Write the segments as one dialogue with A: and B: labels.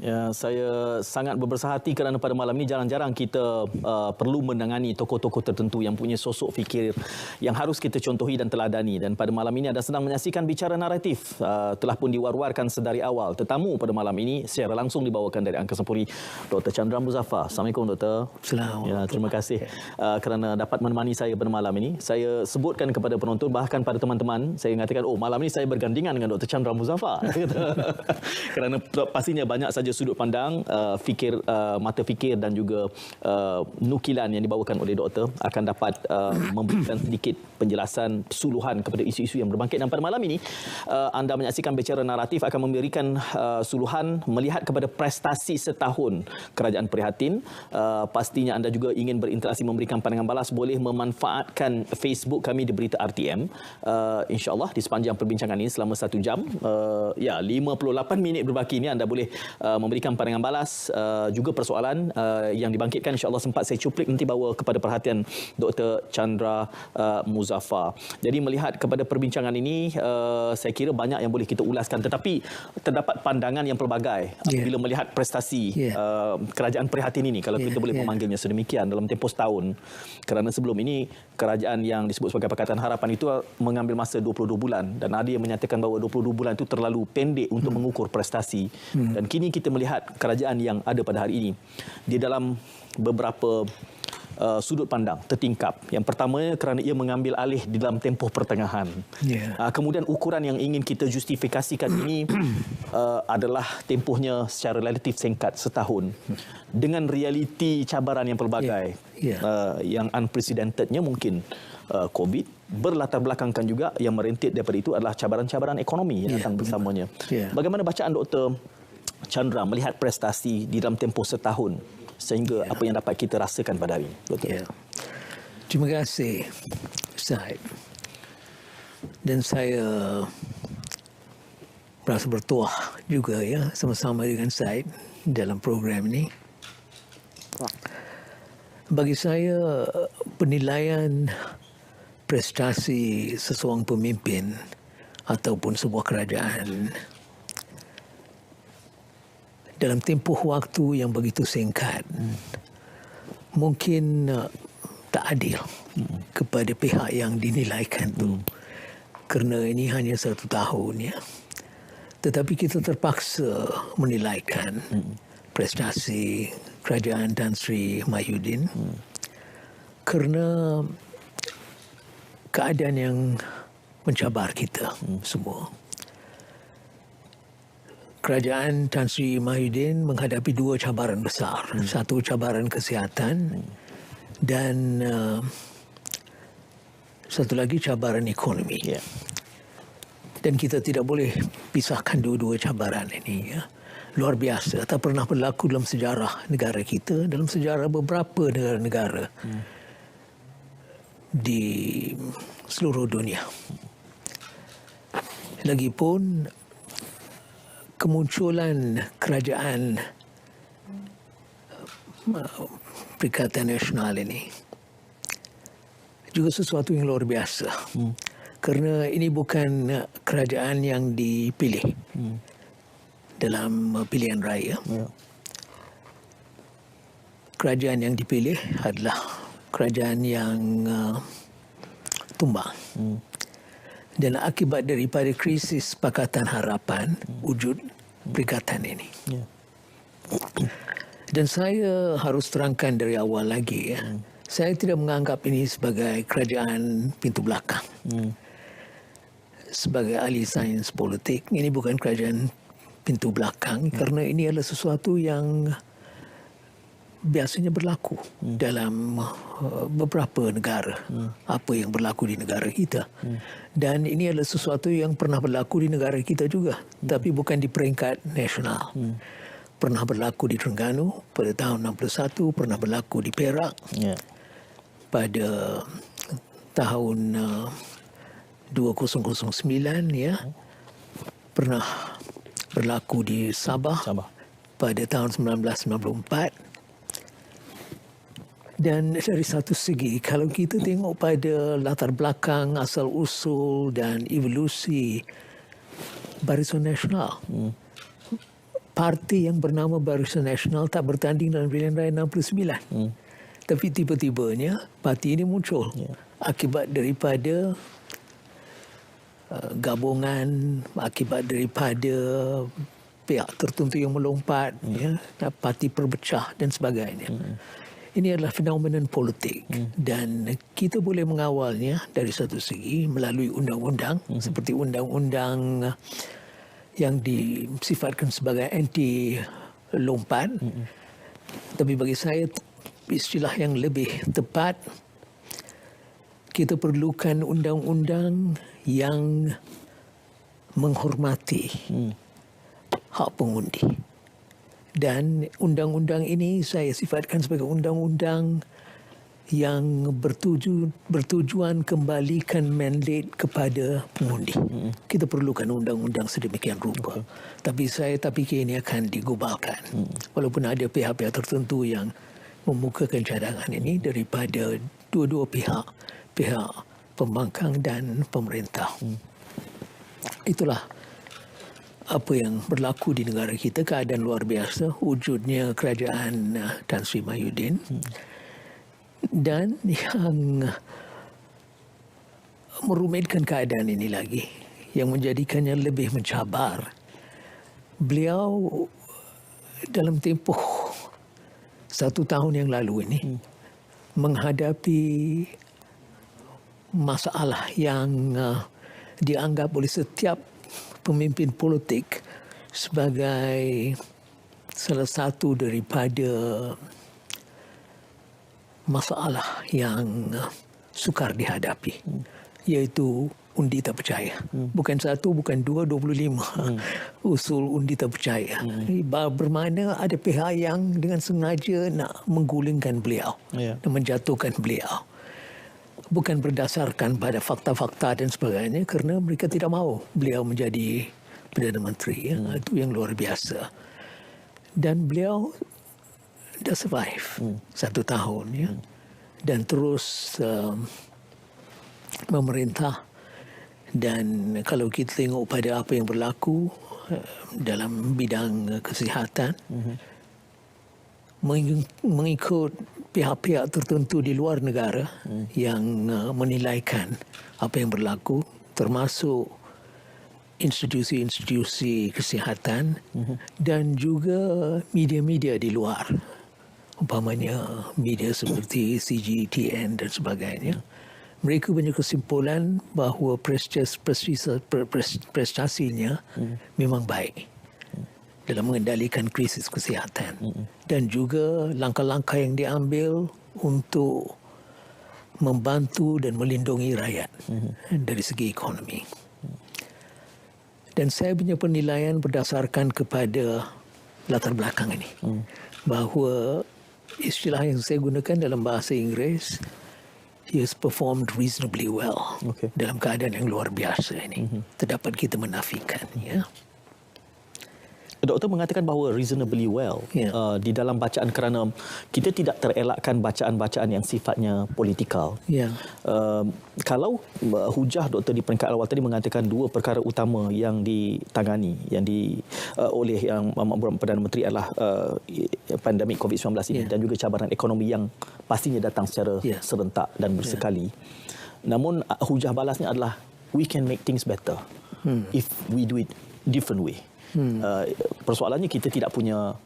A: Ya, saya sangat berbesar hati kerana pada malam ini jarang-jarang kita perlu menangani tokoh-tokoh tertentu yang punya sosok fikir yang harus kita contohi dan teladani. Dan pada malam ini anda sedang menyaksikan Bicara Naratif. Telah pun diwar-warkan sedari awal. Tetamu pada malam ini secara langsung dibawakan dari Angkasa Puri, Dr. Chandra Muzaffar. Assalamualaikum, Doktor.
B: Assalamualaikum.
A: Ya, terima kasih kerana dapat menemani saya pada malam ini. Saya sebutkan kepada penonton, bahkan pada teman-teman, saya mengatakan, malam ini saya bergandingan dengan Dr. Chandra Muzaffar. Kerana pastinya banyak saja sudut pandang, mata fikir dan juga nukilan yang dibawakan oleh doktor akan dapat memberikan sedikit penjelasan suluhan kepada isu-isu yang berbangkit. Dan pada malam ini anda menyaksikan Bicara Naratif akan memberikan suluhan melihat kepada prestasi setahun Kerajaan Prihatin. Pastinya anda juga ingin berinteraksi, memberikan pandangan balas, boleh memanfaatkan Facebook kami di Berita RTM. InsyaAllah di sepanjang perbincangan ini selama 1 jam, 58 minit berbaki ini anda boleh memberikan pandangan balas, juga persoalan yang dibangkitkan. InsyaAllah sempat saya cuplik nanti bawa kepada perhatian Dr. Chandra Muzaffar. Jadi melihat kepada perbincangan ini, saya kira banyak yang boleh kita ulaskan, tetapi terdapat pandangan yang pelbagai bila melihat prestasi Kerajaan Prihatin ini, kalau kita boleh memanggilnya sedemikian, dalam tempoh setahun. Kerana sebelum ini kerajaan yang disebut sebagai Pakatan Harapan itu mengambil masa 22 bulan, dan ada yang menyatakan bahawa 22 bulan itu terlalu pendek untuk mengukur prestasi. Dan kini kita melihat kerajaan yang ada pada hari ini di dalam beberapa sudut pandang tertingkap. Yang pertama, kerana ia mengambil alih di dalam tempoh pertengahan. Kemudian ukuran yang ingin kita justifikasikan ini adalah tempohnya secara relatif singkat, setahun, dengan realiti cabaran yang pelbagai. Yang unprecedentednya mungkin COVID, berlatar belakangkan juga yang merentit daripada itu adalah cabaran-cabaran ekonomi yang datang bersamanya. Bagaimana bacaan Dr. Chandra melihat prestasi di dalam tempoh setahun sehingga apa yang dapat kita rasakan pada hari ini, Doktor?
B: Terima kasih, Ustaz. Dan saya merasa bertuah juga sama-sama dengan Said dalam program ini. Bagi saya, penilaian prestasi seseorang pemimpin ataupun sebuah kerajaan dalam tempoh waktu yang begitu singkat mungkin tak adil kepada pihak yang dinilaikan itu, kerana ini hanya 1 tahun tetapi kita terpaksa menilaikan prestasi kerajaan Tan Sri Mahyudin kerana keadaan yang mencabar kita semua. Kerajaan Tan Sri Mahyudin menghadapi 2 cabaran besar. Satu, cabaran kesihatan, dan satu lagi cabaran ekonomi. Dan kita tidak boleh pisahkan dua-dua cabaran ini. Luar biasa. Tak pernah berlaku dalam sejarah negara kita, dalam sejarah beberapa negara-negara di seluruh dunia. Lagipun kemunculan kerajaan Perikatan Nasional ini juga sesuatu yang luar biasa. Kerana ini bukan kerajaan yang dipilih dalam pilihan raya. Kerajaan yang dipilih adalah kerajaan yang tumbang. Dan akibat daripada krisis Pakatan Harapan, wujud perikatan ini. Dan saya harus terangkan dari awal lagi, saya tidak menganggap ini sebagai kerajaan pintu belakang. Sebagai ahli sains politik, ini bukan kerajaan pintu belakang, kerana ini adalah sesuatu yang biasanya berlaku dalam beberapa negara. Apa yang berlaku di negara kita. Dan ini adalah sesuatu yang pernah berlaku di negara kita juga, tapi bukan di peringkat nasional. Pernah berlaku di Terengganu pada tahun 61, pernah berlaku di Perak pada tahun 2009, pernah berlaku di Sabah pada tahun 1994. Dan dari satu segi, kalau kita tengok pada latar belakang, asal-usul dan evolusi Barisan Nasional, parti yang bernama Barisan Nasional tak bertanding dalam pilihan raya 69. Tapi tiba-tibanya parti ini muncul akibat daripada gabungan, akibat daripada pihak tertentu yang melompat, parti perpecah dan sebagainya. Ini adalah fenomenon politik dan kita boleh mengawalnya dari satu segi melalui undang-undang seperti undang-undang yang disifatkan sebagai anti lompat. Tapi bagi saya istilah yang lebih tepat, kita perlukan undang-undang yang menghormati hak pengundi. Dan undang-undang ini saya sifatkan sebagai undang-undang yang bertujuan kembalikan mandat kepada pengundi. Kita perlukan undang-undang sedemikian rupa. Tapi saya tak fikir ini akan digubalkan. Walaupun ada pihak-pihak tertentu yang memukakan cadangan ini daripada dua-dua pihak, pihak pembangkang dan pemerintah. Itulah apa yang berlaku di negara kita, keadaan luar biasa, wujudnya kerajaan Tan Sri Mahyudin. Dan yang merumitkan keadaan ini lagi, yang menjadikannya lebih mencabar, beliau dalam tempoh 1 tahun yang lalu ini menghadapi masalah yang dianggap oleh setiap pemimpin politik sebagai salah satu daripada masalah yang sukar dihadapi, iaitu undi tak percaya. Bukan 1, bukan 2, 25 usul undi tak percaya. Bermakna ada pihak yang dengan sengaja nak menggulingkan beliau dan menjatuhkan beliau. Bukan berdasarkan pada fakta-fakta dan sebagainya, kerana mereka tidak mahu beliau menjadi Perdana Menteri. Itu yang luar biasa. Dan beliau dah survive 1 tahun. Dan terus memerintah. Dan kalau kita tengok pada apa yang berlaku dalam bidang kesihatan, mengikut pihak-pihak tertentu di luar negara yang menilaikan apa yang berlaku, termasuk institusi-institusi kesihatan dan juga media-media di luar, umpamanya media seperti CGTN dan sebagainya. Mereka punya kesimpulan bahawa prestasinya memang baik dalam mengendalikan krisis kesihatan dan juga langkah-langkah yang diambil untuk membantu dan melindungi rakyat dari segi ekonomi. Dan saya punya penilaian berdasarkan kepada latar belakang ini, bahawa istilah yang saya gunakan dalam bahasa Inggeris, he has performed reasonably well dalam keadaan yang luar biasa ini. Terdapat kita menafikan,
A: Doktor mengatakan bahawa reasonably well di dalam bacaan, kerana kita tidak terelakkan bacaan-bacaan yang sifatnya politikal. Kalau hujah doktor di peringkat awal tadi mengatakan 2 perkara utama yang ditangani oleh yang Perdana Menteri adalah pandemik COVID-19 ini dan juga cabaran ekonomi yang pastinya datang secara serentak dan bersekali. Namun hujah balasnya adalah we can make things better if we do it different way. Persoalannya kita tidak punya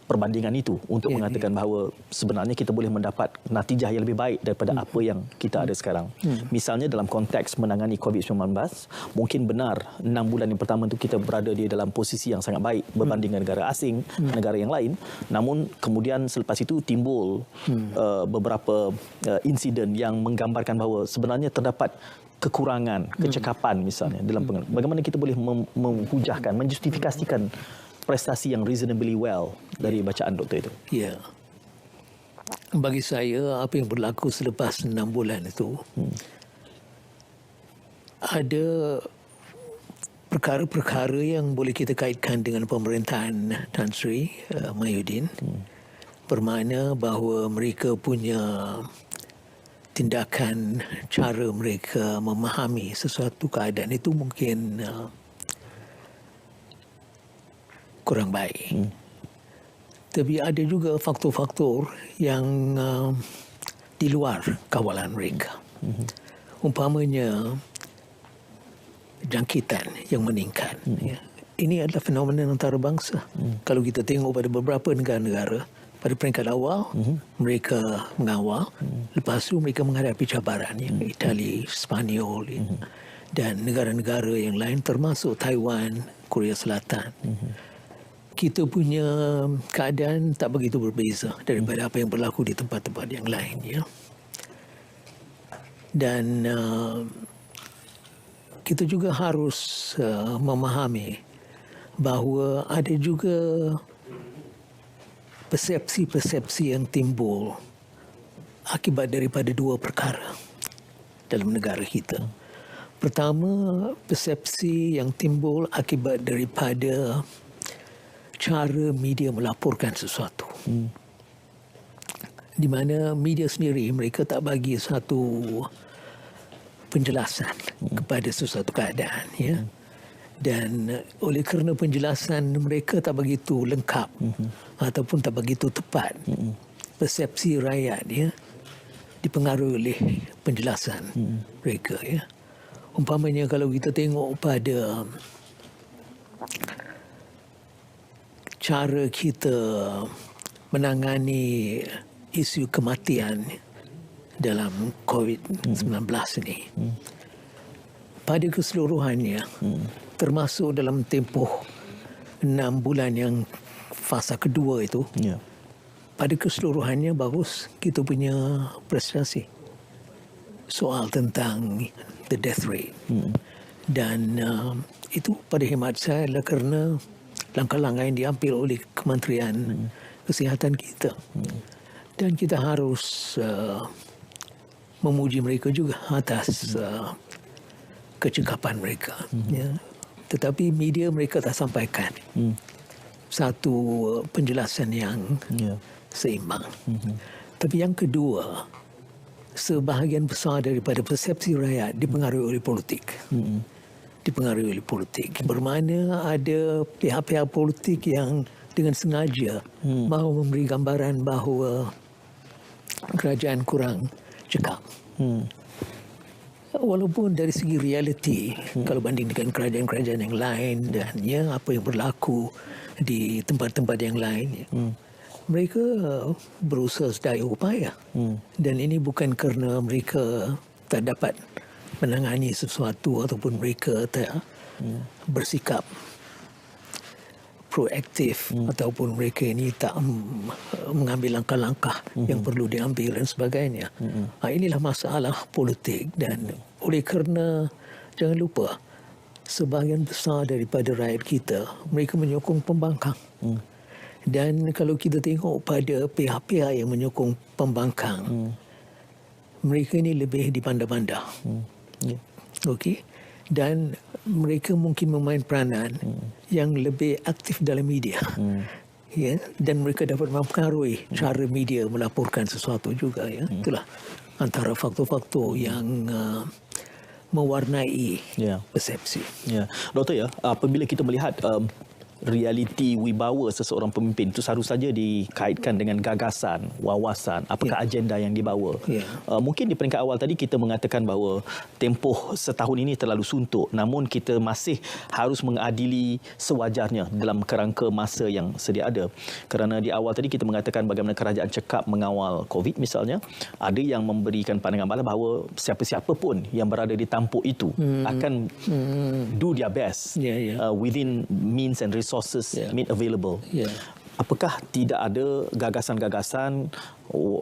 A: perbandingan itu untuk mengatakan bahawa sebenarnya kita boleh mendapat natijah yang lebih baik daripada apa yang kita ada sekarang. Misalnya dalam konteks menangani COVID-19, mungkin benar 6 bulan yang pertama itu kita berada di dalam posisi yang sangat baik berbanding dengan negara asing, negara yang lain. Namun kemudian selepas itu timbul beberapa insiden yang menggambarkan bahawa sebenarnya terdapat kekurangan, kecekapan misalnya dalam bagaimana kita boleh menghujahkan, menjustifikasikan prestasi yang reasonably well dari bacaan doktor itu.
B: Bagi saya, apa yang berlaku selepas 6 bulan itu, ada perkara-perkara yang boleh kita kaitkan dengan pemerintahan Tan Sri Mahyudin. Bermakna bahawa mereka punya tindakan, cara mereka memahami sesuatu keadaan itu mungkin kurang baik. Tapi ada juga faktor-faktor yang di luar kawalan mereka. Umpamanya jangkitan yang meningkat. Ya. Ini adalah fenomena antarabangsa. Kalau kita tengok pada beberapa negara-negara, pada peringkat awal, mereka mengawal. Lepas itu mereka menghadapi cabaran. Itali, Spanyol, dan negara-negara yang lain termasuk Taiwan, Korea Selatan. Kita punya keadaan tak begitu berbeza daripada apa yang berlaku di tempat-tempat yang lain. Ya. Dan kita juga harus memahami bahawa ada juga persepsi-persepsi yang timbul akibat daripada dua perkara dalam negara kita. Pertama, persepsi yang timbul akibat daripada cara media melaporkan sesuatu. Di mana media sendiri mereka tak bagi satu penjelasan kepada sesuatu keadaan. Ya. Dan oleh kerana penjelasan mereka tak begitu lengkap ataupun tak begitu tepat, persepsi rakyat ya dipengaruhi oleh penjelasan mereka. Ya. Umpamanya kalau kita tengok pada cara kita menangani isu kematian dalam COVID-19 ini, pada keseluruhannya, termasuk dalam tempoh 6 bulan yang fasa kedua itu, pada keseluruhannya bagus kita punya prestasi soal tentang the death rate. Dan itu pada khidmat saya adalah kerana langkah-langkah yang diambil oleh Kementerian Kesihatan kita. Dan kita harus memuji mereka juga atas kecekapan mereka. Ya. Tetapi media mereka tak sampaikan satu penjelasan yang seimbang. Tapi yang kedua, sebahagian besar daripada persepsi rakyat dipengaruhi oleh politik. Dipengaruhi oleh politik. Bermakna ada pihak-pihak politik yang dengan sengaja mahu memberi gambaran bahawa kerajaan kurang cekap. Walaupun dari segi realiti, kalau banding dengan kerajaan-kerajaan yang lain dan ya apa yang berlaku di tempat-tempat yang lain, mereka berusaha sedaya upaya. Dan ini bukan kerana mereka tak dapat menangani sesuatu ataupun mereka tak bersikap proaktif ataupun mereka ini tak mengambil langkah-langkah yang perlu diambil dan sebagainya. Inilah masalah politik dan oleh kerana jangan lupa sebahagian besar daripada rakyat kita mereka menyokong pembangkang. Dan kalau kita tengok pada pihak-pihak yang menyokong pembangkang, mereka ini lebih dipandang-pandang. Okey. Dan mereka mungkin memain peranan yang lebih aktif dalam media. Ya, dan mereka dapat mempengaruhi cara media melaporkan sesuatu juga. Ya. Itulah antara faktor-faktor yang mewarnai persepsi.
A: Ya. Doktor, ya, apabila kita melihat realiti wibawa seseorang pemimpin itu seharusnya saja dikaitkan dengan gagasan, wawasan, apakah agenda yang dibawa. Mungkin di peringkat awal tadi kita mengatakan bahawa tempoh setahun ini terlalu suntuk, namun kita masih harus mengadili sewajarnya dalam kerangka masa yang sedia ada. Kerana di awal tadi kita mengatakan bagaimana kerajaan cekap mengawal COVID misalnya, ada yang memberikan pandangan bala bahawa siapa-siapa pun yang berada di tampuk itu akan do their best within means and resources made available. Apakah tidak ada gagasan-gagasan,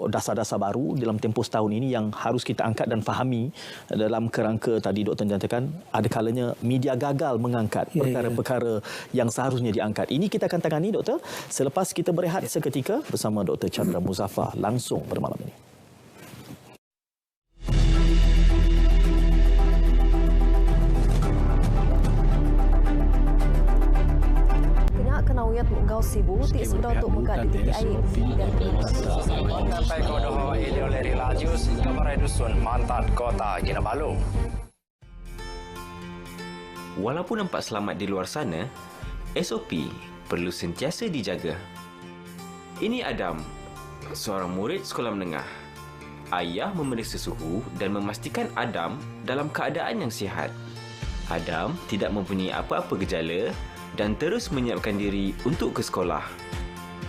A: dasar-dasar baru dalam tempoh setahun ini yang harus kita angkat dan fahami dalam kerangka tadi doktor nyatakan ada kalanya media gagal mengangkat perkara-perkara yang seharusnya diangkat. Ini kita akan tangani doktor selepas kita berehat seketika bersama Dr. Chandra Muzaffar langsung pada malam ini.
C: Gau Sibu ti sudah untuk buka di titik air dan
D: sampai ke Doho Ilioleri Lajius Kabarai Dusun Mantat Kota Kinabalu.
E: Walaupun nampak selamat di luar sana, SOP perlu sentiasa dijaga. Ini Adam, seorang murid sekolah menengah. Ayah memeriksa suhu dan memastikan Adam dalam keadaan yang sihat. Adam tidak mempunyai apa-apa gejala dan terus menyiapkan diri untuk ke sekolah.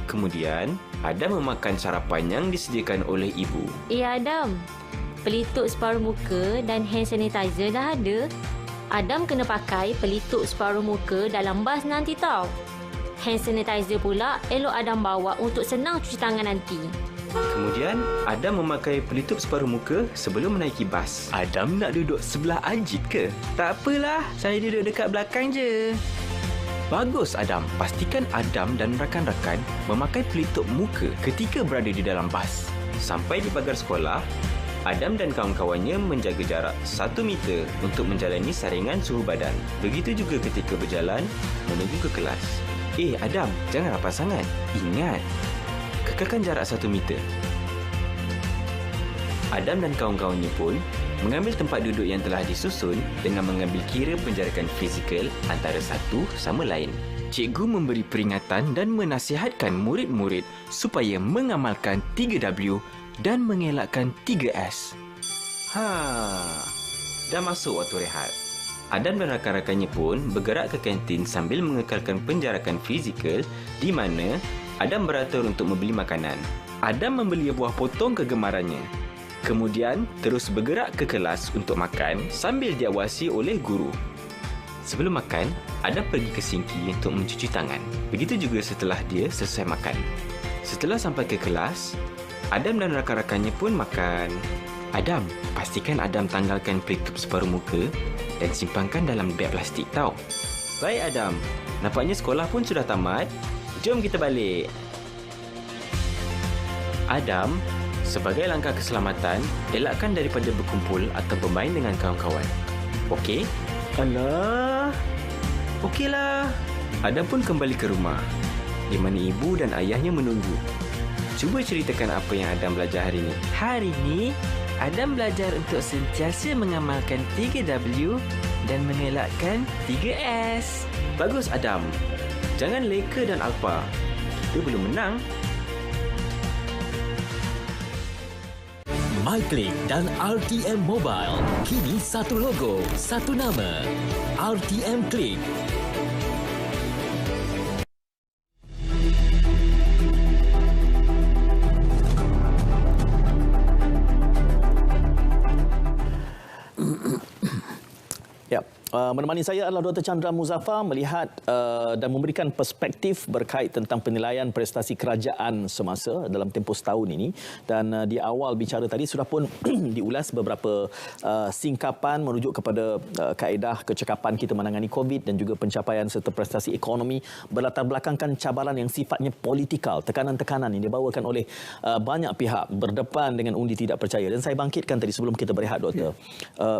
E: Kemudian, Adam memakan sarapan yang disediakan oleh ibu.
F: Adam, pelitup separuh muka dan hand sanitizer dah ada. Adam kena pakai pelitup separuh muka dalam bas nanti tau. Hand sanitizer pula elok Adam bawa untuk senang cuci tangan nanti.
E: Kemudian, Adam memakai pelitup separuh muka sebelum menaiki bas. Adam nak duduk sebelah Ajit ke? Tak apalah, saya duduk dekat belakang je. Bagus Adam, pastikan Adam dan rakan-rakan memakai pelitup muka ketika berada di dalam bas. Sampai di pagar sekolah, Adam dan kawan-kawannya menjaga jarak 1 meter untuk menjalani saringan suhu badan. Begitu juga ketika berjalan menuju ke kelas. Adam, jangan rapat sangat. Ingat, kekalkan jarak 1 meter. Adam dan kawan-kawannya pun mengambil tempat duduk yang telah disusun dengan mengambil kira penjarakan fizikal antara satu sama lain. Cikgu memberi peringatan dan menasihatkan murid-murid supaya mengamalkan 3W dan mengelakkan 3S. Dah masuk waktu rehat. Adam dan rakan-rakannya pun bergerak ke kantin sambil mengekalkan penjarakan fizikal di mana Adam beratur untuk membeli makanan. Adam membeli buah potong kegemarannya. Kemudian terus bergerak ke kelas untuk makan sambil diawasi oleh guru. Sebelum makan, Adam pergi ke sinki untuk mencuci tangan. Begitu juga setelah dia selesai makan. Setelah sampai ke kelas, Adam dan rakan-rakannya pun makan. Adam, pastikan Adam tanggalkan pelitup separuh muka dan simpankan dalam beg plastik tau. Baik Adam, nampaknya sekolah pun sudah tamat. Jom kita balik. Adam, sebagai langkah keselamatan, elakkan daripada berkumpul atau bermain dengan kawan-kawan. Okey? Alah, okeylah. Adam pun kembali ke rumah, di mana ibu dan ayahnya menunggu. Cuba ceritakan apa yang Adam belajar hari ini.
G: Hari ini, Adam belajar untuk sentiasa mengamalkan 3W dan mengelakkan 3S.
E: Bagus Adam. Jangan leka dan alpa. Kita belum menang.
H: MyClick dan RTM Mobile kini satu logo, satu nama. RTM Click.
A: Menemani saya adalah Dr. Chandra Muzaffar melihat dan memberikan perspektif berkait tentang penilaian prestasi kerajaan semasa dalam tempoh setahun ini. Dan di awal bicara tadi sudah pun diulas beberapa singkapan merujuk kepada kaedah kecekapan kita menangani COVID dan juga pencapaian serta prestasi ekonomi berlatar belakangkan cabaran yang sifatnya politikal, tekanan-tekanan yang dibawakan oleh banyak pihak berdepan dengan undi tidak percaya. Dan saya bangkitkan tadi sebelum kita berehat, Doktor.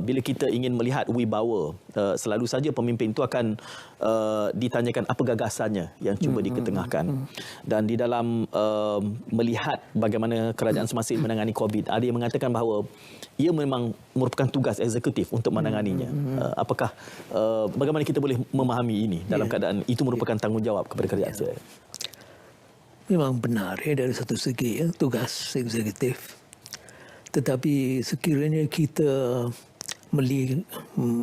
A: Bila kita ingin melihat wibawa, selalu saja pemimpin itu akan ditanyakan apa gagasannya yang cuba diketengahkan. Dan di dalam melihat bagaimana kerajaan semasa ini menangani COVID, ada yang mengatakan bahawa ia memang merupakan tugas eksekutif untuk menanganinya. Apakah bagaimana kita boleh memahami ini dalam keadaan itu merupakan tanggungjawab kepada kerajaan?
B: Memang benar dari satu segi tugas eksekutif. Tetapi sekiranya kita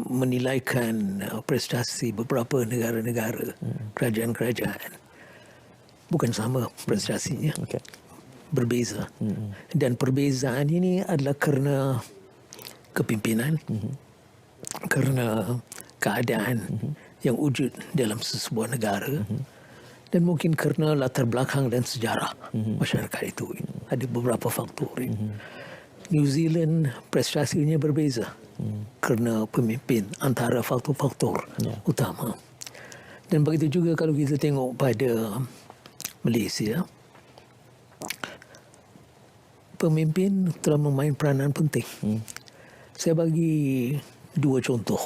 B: menilaikan prestasi beberapa negara-negara, kerajaan-kerajaan, bukan sama prestasinya. Berbeza. Dan perbezaan ini adalah kerana kepimpinan, kerana keadaan yang wujud dalam sebuah negara, dan mungkin kerana latar belakang dan sejarah masyarakat itu. Ada beberapa faktor. New Zealand prestasinya berbeza kerana pemimpin antara faktor-faktor utama. Dan begitu juga kalau kita tengok pada Malaysia, pemimpin telah memain peranan penting. Saya bagi dua contoh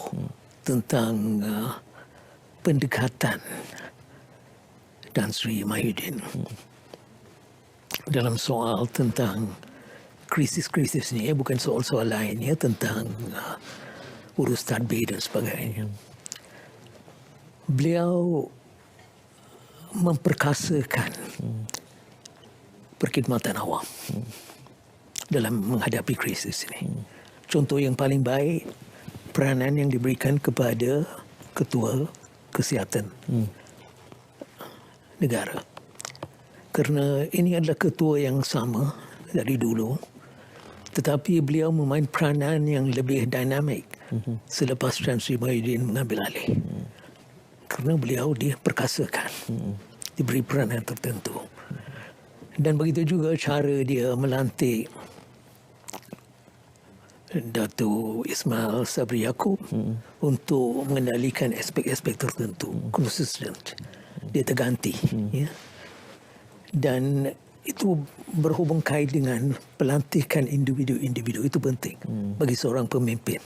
B: tentang pendekatan Tan Sri Mahyudin dalam soal tentang krisis-krisis ni, bukan soal-soal lain ya, tentang urus tadbir dan sebagainya. Beliau memperkasakan perkhidmatan awam dalam menghadapi krisis ini. Contoh yang paling baik, peranan yang diberikan kepada Ketua Kesihatan Negara. Kerana ini adalah ketua yang sama dari dulu, tetapi beliau memain peranan yang lebih dinamik selepas Tan Sri Mahyudin mengambil alih. Kerana beliau diperkasakan, diberi peranan tertentu. Dan begitu juga cara dia melantik Datuk Ismail Sabri Yaakob untuk mengendalikan aspek-aspek tertentu, consistent. Dia terganti. Ya. Dan itu berhubung kait dengan pelantikan individu-individu. Itu penting bagi seorang pemimpin.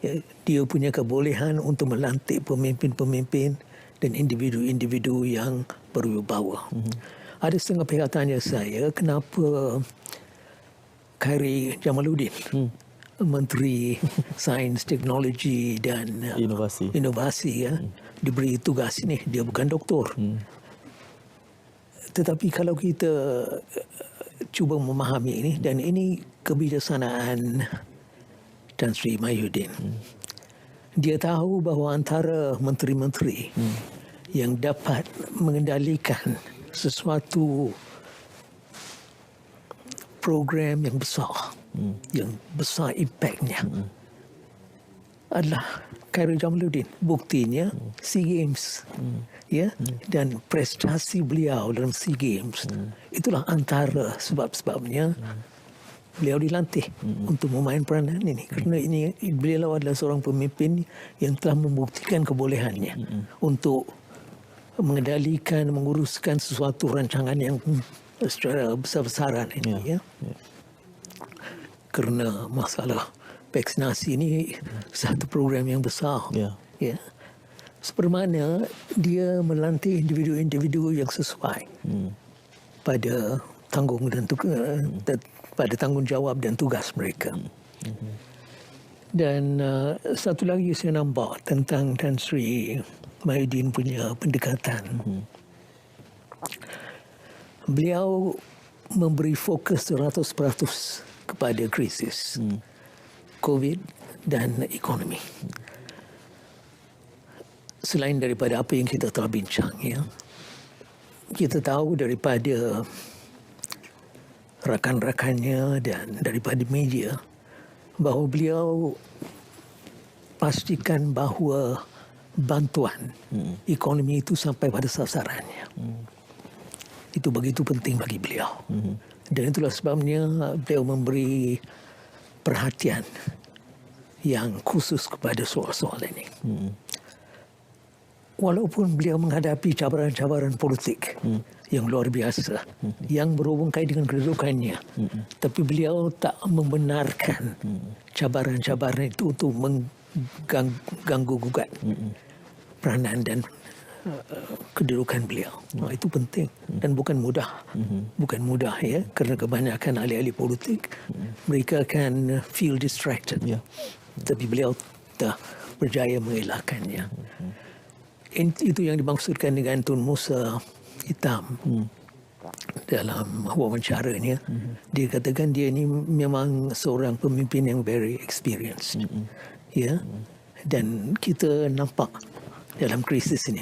B: Ya, dia punya kebolehan untuk melantik pemimpin-pemimpin dan individu-individu yang berwibawa. Ada setengah pihak tanya saya, kenapa Khairi Jamaluddin, Menteri Sains, Teknologi dan Inovasi ya, diberi tugas ini. Dia bukan doktor. Tetapi kalau kita cuba memahami ini, dan ini kebijaksanaan Tan Sri Mahyudin. Dia tahu bahawa antara menteri-menteri yang dapat mengendalikan sesuatu program yang besar impaknya adalah Khairi Jamaluddin. Buktinya SEA Games. Ya, dan prestasi beliau dalam SEA Games itulah antara sebab-sebabnya beliau dilantik untuk memain peranan ini. Kerana ini beliau adalah seorang pemimpin yang telah membuktikan kebolehannya untuk mengendalikan, menguruskan sesuatu rancangan yang secara besar-besaran ini. Ya. Kerana masalah vaksinasi ini satu program yang besar. Ya. Sepermana dia melantik individu-individu yang sesuai pada pada tanggungjawab dan tugas mereka. Dan satu lagi saya nampak tentang Tan Sri Mahyudin punya pendekatan. Beliau memberi fokus 100% kepada krisis COVID dan ekonomi. Selain daripada apa yang kita telah bincang, ya, kita tahu daripada rakan-rakannya dan daripada media bahawa beliau pastikan bahawa bantuan ekonomi itu sampai pada sasarannya. Itu begitu penting bagi beliau. Dan itulah sebabnya beliau memberi perhatian yang khusus kepada soal-soal ini. Walaupun beliau menghadapi cabaran-cabaran politik yang luar biasa, yang berhubung kait dengan kedudukannya, tapi beliau tak membenarkan cabaran-cabaran itu untuk mengganggu gugat peranan dan kedudukan beliau. Itu penting dan bukan mudah. Bukan mudah, ya, kerana kebanyakan ahli-ahli politik mereka akan feel distracted. Tapi beliau dah berjaya mengelakkannya. Itu yang dimaksudkan dengan Tun Musa Hitam dalam wawancaranya. Dia katakan dia ini memang seorang pemimpin yang very experienced. Ya. Dan kita nampak dalam krisis ini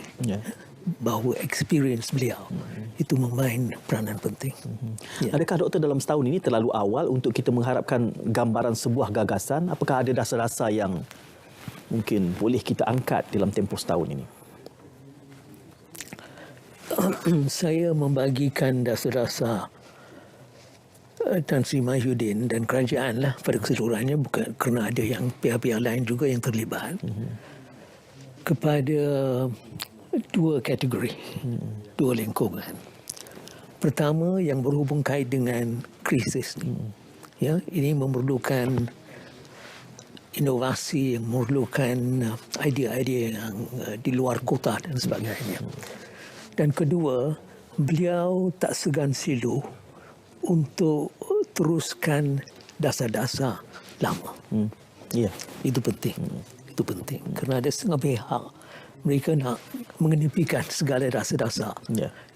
B: bahawa experience beliau itu memain peranan penting.
A: Adakah doktor dalam setahun ini terlalu awal untuk kita mengharapkan gambaran sebuah gagasan? Apakah ada dasar-dasar yang mungkin boleh kita angkat dalam tempoh setahun ini?
B: Saya membagikan dasar-dasar Tan Sri Mahyudin dan kerajaan lah pada keseluruhannya, bukan kerana ada yang pihak-pihak lain juga yang terlibat, kepada dua kategori, dua lingkungan. Pertama, yang berhubung kait dengan krisis ni. Ya, ini memerlukan inovasi, yang memerlukan idea-idea yang di luar kota dan sebagainya. Dan kedua, beliau tak segan silu untuk teruskan dasar-dasar lama. Itu penting. Itu penting kerana ada setengah pihak mereka nak mengenepikan segala dasar-dasar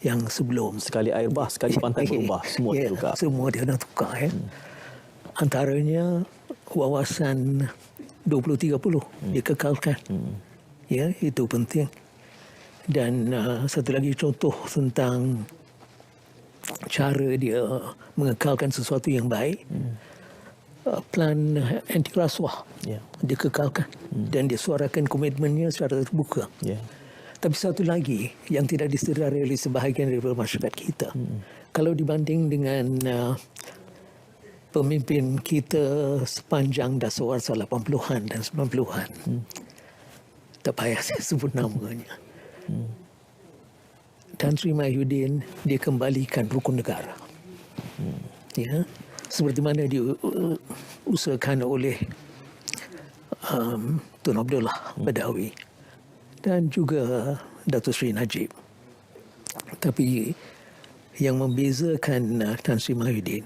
B: yang sebelum.
A: Sekali air bah, sekali pantai berubah, semua tertukar.
B: Semua dia nak tukar. Antaranya wawasan 2030 dikekalkan. Ya, itu penting. Dan satu lagi contoh tentang cara dia mengekalkan sesuatu yang baik. Plan anti rasuah dikekalkan dan dia suarakan komitmennya secara terbuka. Tapi satu lagi yang tidak disedari oleh sebahagian daripada masyarakat kita, kalau dibanding dengan pemimpin kita sepanjang dasawarsa 80-an dan 90-an, tak payah saya sebut namanya, Tan Sri Mahyudin dia kembalikan rukun negara. Ya, seperti mana diusahakan oleh Tun Abdullah Badawi dan juga Datuk Seri Najib. Tapi yang membezakan Tan Sri Mahyudin,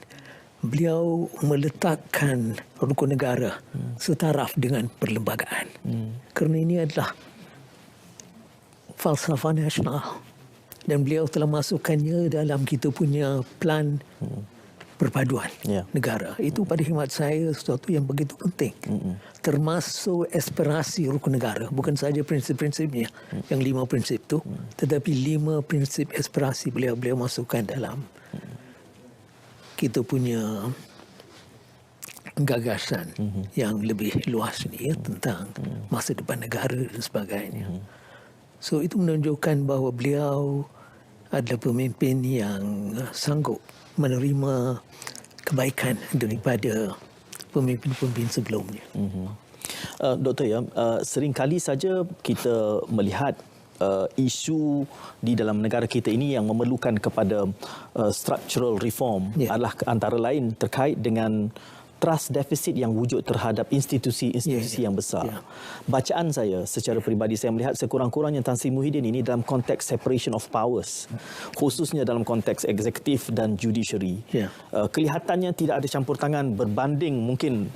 B: beliau meletakkan rukun negara setaraf dengan perlembagaan. Kerana ini adalah falsafah nasional dan beliau telah masukkannya dalam kita punya plan perpaduan negara. Itu pada khidmat saya sesuatu yang begitu penting. Termasuk aspirasi rukun negara. Bukan saja prinsip-prinsipnya, yang 5 prinsip itu, tetapi 5 prinsip aspirasi beliau masukkan dalam kita punya gagasan yang lebih luas ni tentang masa depan negara dan sebagainya. So itu menunjukkan bahawa beliau adalah pemimpin yang sanggup menerima kebaikan daripada pemimpin-pemimpin sebelumnya.
A: Doktor, seringkali saja kita melihat isu di dalam negara kita ini yang memerlukan kepada structural reform adalah antara lain terkait dengan trust deficit yang wujud terhadap institusi-institusi yang besar. Bacaan saya secara peribadi, saya melihat sekurang-kurangnya Tan Sri Muhyiddin ini dalam konteks separation of powers, khususnya dalam konteks eksekutif dan judiciary. Kelihatannya tidak ada campur tangan berbanding mungkin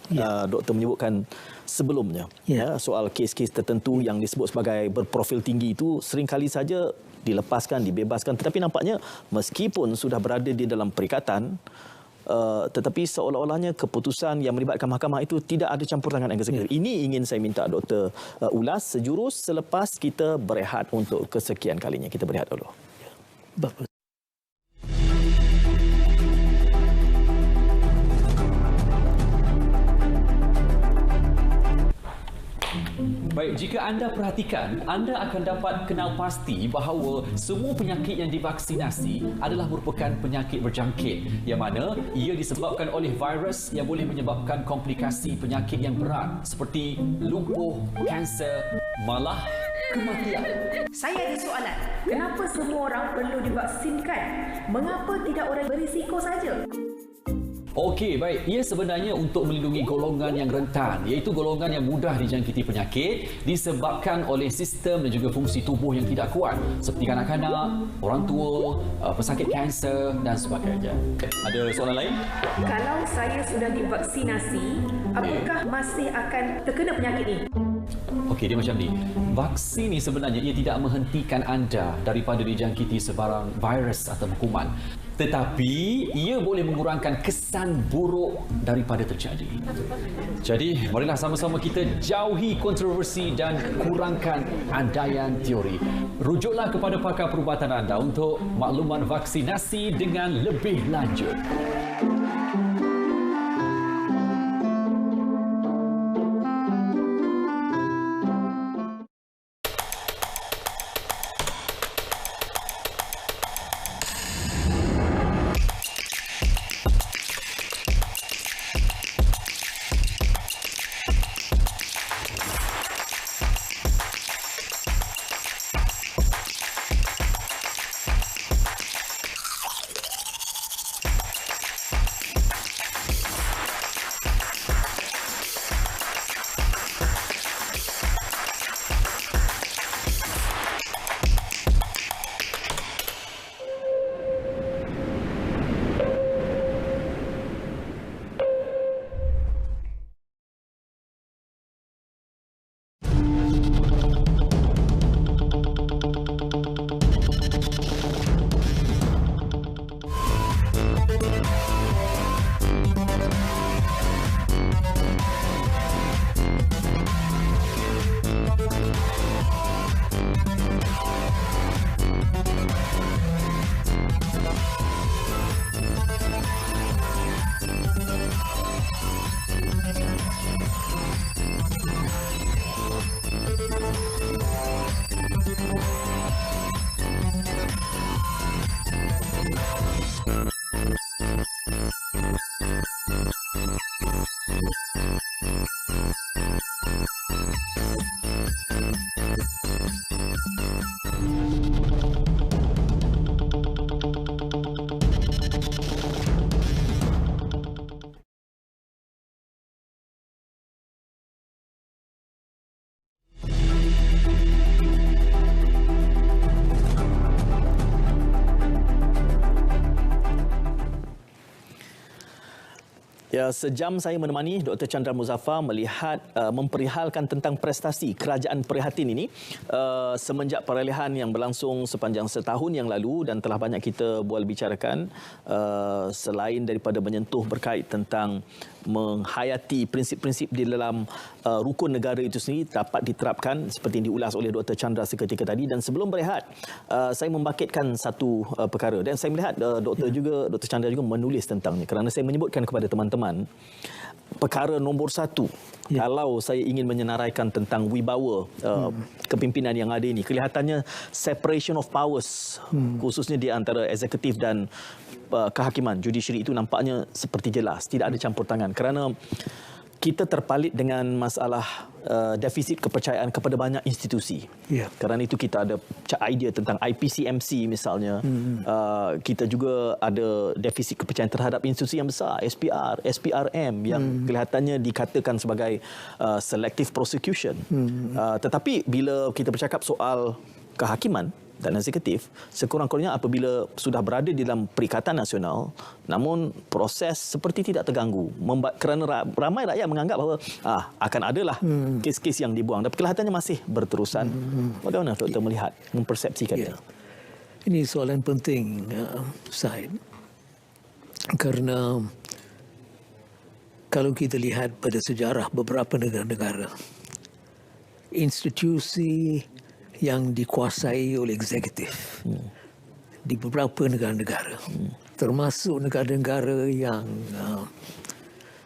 A: doktor menyebutkan sebelumnya. Soal kes-kes tertentu yang disebut sebagai berprofil tinggi itu seringkali saja dilepaskan, dibebaskan. Tetapi nampaknya meskipun sudah berada di dalam perikatan, tetapi seolah-olahnya keputusan yang melibatkan mahkamah itu tidak ada campur tangan eksekutif. Ini ingin saya minta doktor ulas sejurus selepas kita berehat untuk kesekian kalinya. Kita berehat dulu.
B: Bagus.
I: Baik, jika anda perhatikan, anda akan dapat kenal pasti bahawa semua penyakit yang divaksinasi adalah merupakan penyakit berjangkit yang mana ia disebabkan oleh virus yang boleh menyebabkan komplikasi penyakit yang berat seperti lumpuh, kanser, malah kematian.
J: Saya ada soalan. Kenapa semua orang perlu divaksinkan? Mengapa tidak orang berisiko saja?
I: Okey, baik. Ia sebenarnya untuk melindungi golongan yang rentan, iaitu golongan yang mudah dijangkiti penyakit disebabkan oleh sistem dan juga fungsi tubuh yang tidak kuat, seperti kanak-kanak, orang tua, pesakit kanser dan sebagainya. Ada soalan lain?
J: Kalau saya sudah divaksinasi, apakah masih akan terkena penyakit ini?
I: Okey, dia macam ni. Vaksin ni sebenarnya ia tidak menghentikan anda daripada dijangkiti sebarang virus atau kuman. Tetapi ia boleh mengurangkan kesan buruk daripada terjadi. Jadi, marilah sama-sama kita jauhi kontroversi dan kurangkan andaian teori. Rujuklah kepada pakar perubatan anda untuk makluman vaksinasi dengan lebih lanjut.
A: Ya, sejam saya menemani Dr. Chandra Muzaffar melihat memperihalkan tentang prestasi kerajaan prihatin ini semenjak perolehan yang berlangsung sepanjang setahun yang lalu dan telah banyak kita bual bicarakan selain daripada menyentuh berkait tentang menghayati prinsip-prinsip di dalam rukun negara itu sendiri dapat diterapkan seperti yang diulas oleh Dr. Chandra seketika tadi. Dan sebelum berehat, saya membangkitkan satu perkara dan saya melihat Dr. Chandra juga menulis tentangnya kerana saya menyebutkan kepada teman-teman perkara nombor satu kalau saya ingin menyenaraikan tentang wibawa kepimpinan yang ada ini, kelihatannya separation of powers khususnya di antara eksekutif dan kehakiman, judiciary itu nampaknya seperti jelas tidak ada campur tangan kerana kita terpalit dengan masalah defisit kepercayaan kepada banyak institusi. Kerana itu kita ada idea tentang IPCMC misalnya. Kita juga ada defisit kepercayaan terhadap institusi yang besar, SPR, SPRM yang kelihatannya dikatakan sebagai selective prosecution. Tetapi bila kita bercakap soal kehakiman dan eksekutif, sekurang-kurangnya apabila sudah berada di dalam perikatan nasional, namun proses seperti tidak terganggu kerana ramai rakyat menganggap bahawa akan adalah kes-kes yang dibuang, tapi kelihatannya masih berterusan. Bagaimana Doktor melihat, mempersepsikannya?
B: Ini soalan penting, Syed, kerana kalau kita lihat pada sejarah beberapa negara-negara, institusi yang dikuasai oleh eksekutif di beberapa negara-negara, termasuk negara-negara yang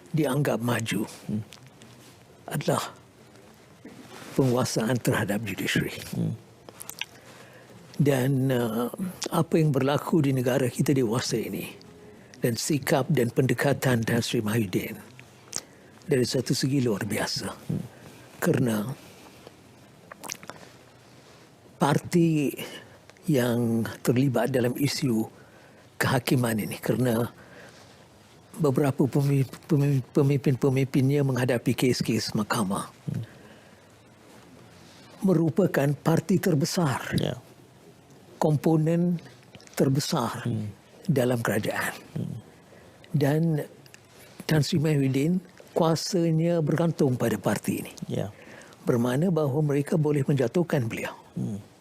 B: dianggap maju, adalah penguasaan terhadap judiciary. Dan apa yang berlaku di negara kita dewasa ini dan sikap dan pendekatan Tan Sri Mahyudin dari satu segi luar biasa, kerana parti yang terlibat dalam isu kehakiman ini, kerana beberapa pemimpin-pemimpinnya menghadapi kes-kes mahkamah, merupakan parti terbesar, komponen terbesar dalam kerajaan. Dan Tan Sri Mahyudin kuasanya bergantung pada parti ini. Bermakna bahawa mereka boleh menjatuhkan beliau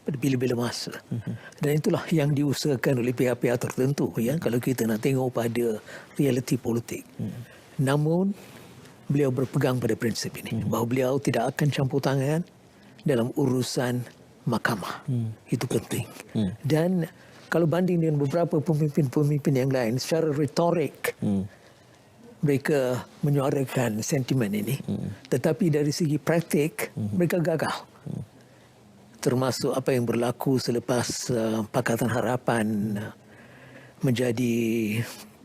B: pada bila-bila masa. Dan itulah yang diusahakan oleh pihak-pihak tertentu, kalau kita nak tengok pada realiti politik. Namun beliau berpegang pada prinsip ini, bahawa beliau tidak akan campur tangan dalam urusan mahkamah. Itu penting. Dan kalau banding dengan beberapa pemimpin-pemimpin yang lain, secara retorik mereka menyuarakan sentimen ini, tetapi dari segi praktik mereka gagal. Termasuk apa yang berlaku selepas Pakatan Harapan menjadi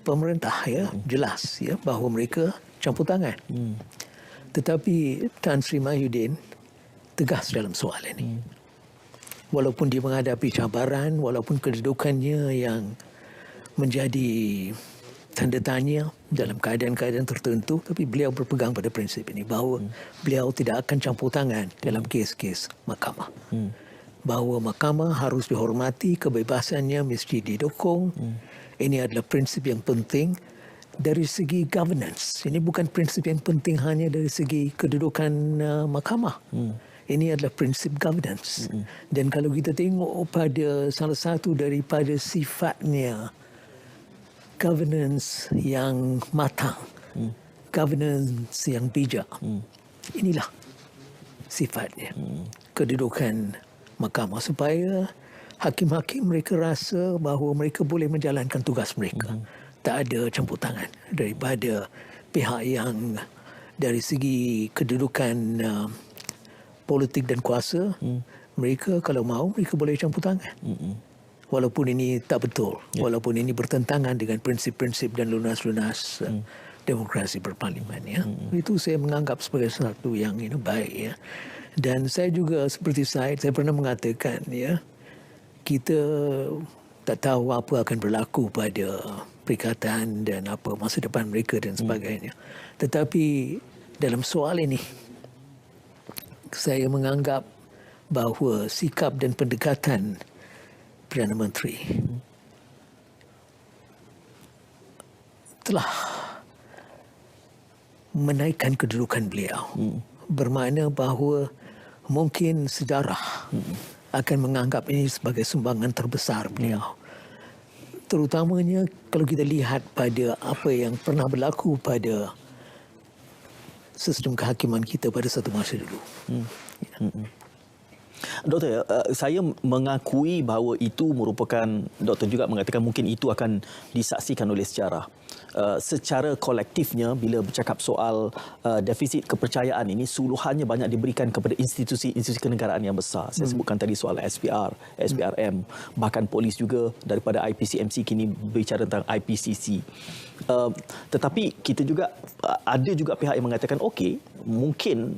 B: pemerintah, jelas bahawa mereka campur tangan. Tetapi Tan Sri Mahyudin tegas dalam soal ini. Walaupun dia menghadapi cabaran, walaupun kedudukannya yang menjadi tanda tanya dalam keadaan-keadaan tertentu, tapi beliau berpegang pada prinsip ini, bahawa beliau tidak akan campur tangan dalam kes-kes mahkamah. Bahawa mahkamah harus dihormati, kebebasannya mesti didukung. Ini adalah prinsip yang penting dari segi governance. Ini bukan prinsip yang penting hanya dari segi kedudukan mahkamah. Ini adalah prinsip governance. Dan kalau kita tengok pada salah satu daripada sifatnya, governance yang matang, governance yang bijak, inilah sifatnya. kedudukan mahkamah supaya hakim-hakim mereka rasa bahawa mereka boleh menjalankan tugas mereka. Tak ada campur tangan daripada pihak yang dari segi kedudukan politik dan kuasa, mereka kalau mahu mereka boleh campur tangan. Walaupun ini tak betul, walaupun ini bertentangan dengan prinsip-prinsip dan lunas-lunas demokrasi berparlimen. Ya. Itu saya menganggap sebagai sesuatu yang baik. Ya. Dan saya juga seperti saya pernah mengatakan, ya, kita tak tahu apa akan berlaku pada perikatan dan apa masa depan mereka dan sebagainya. Tetapi dalam soal ini, saya menganggap bahawa sikap dan pendekatan Perdana Menteri telah menaikkan kedudukan beliau. Bermakna bahawa mungkin sejarah akan menganggap ini sebagai sumbangan terbesar beliau. Terutamanya kalau kita lihat pada apa yang pernah berlaku pada sistem kehakiman kita pada satu masa dulu.
A: Doktor, saya mengakui bahawa itu merupakan, doktor juga mengatakan mungkin itu akan disaksikan oleh sejarah. Secara kolektifnya, bila bercakap soal defisit kepercayaan ini, suluhannya banyak diberikan kepada institusi-institusi kenegaraan yang besar. Saya sebutkan tadi soal SPR, SPRM, bahkan polis juga daripada IPCMC kini berbicara tentang IPCC. Tetapi kita juga ada juga pihak yang mengatakan okey, mungkin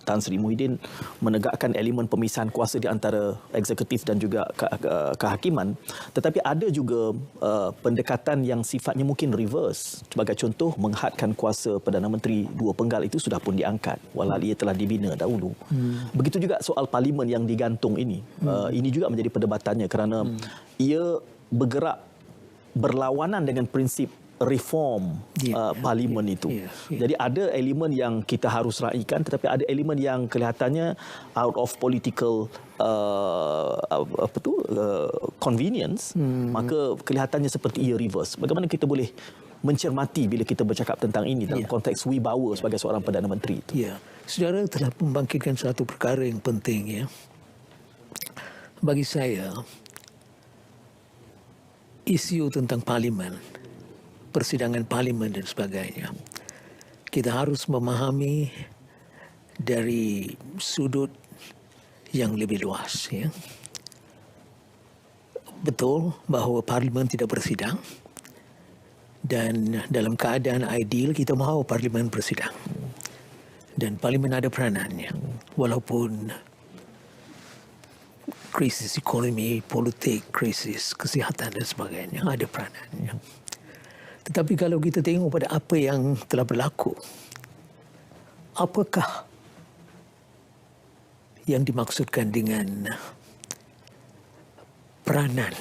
A: Tan Sri Muhyiddin menegakkan elemen pemisahan kuasa di antara eksekutif dan juga kehakiman, tetapi ada juga pendekatan yang sifatnya mungkin reverse. Sebagai contoh, menghadkan kuasa Perdana Menteri dua penggal itu sudah pun diangkat walau ia telah dibina dahulu. Begitu juga soal parlimen yang digantung ini. Ini juga menjadi perdebatannya kerana ia bergerak berlawanan dengan prinsip reform parlimen itu. Jadi ada elemen yang kita harus raikan, tetapi ada elemen yang kelihatannya out of political convenience, maka kelihatannya seperti ia reverse. Bagaimana kita boleh mencermati bila kita bercakap tentang ini dalam konteks wibawa sebagai seorang Perdana Menteri itu?
B: Ya, saudara telah membangkitkan satu perkara yang penting, ya. Bagi saya, isu tentang parlimen, persidangan parlimen dan sebagainya, kita harus memahami dari sudut yang lebih luas. Ya. Betul bahawa parlimen tidak bersidang dan dalam keadaan ideal kita mahu parlimen bersidang. Dan parlimen ada peranannya. Walaupun krisis ekonomi, politik, krisis kesihatan dan sebagainya ada peranannya. Tetapi kalau kita tengok pada apa yang telah berlaku, apakah yang dimaksudkan dengan peranan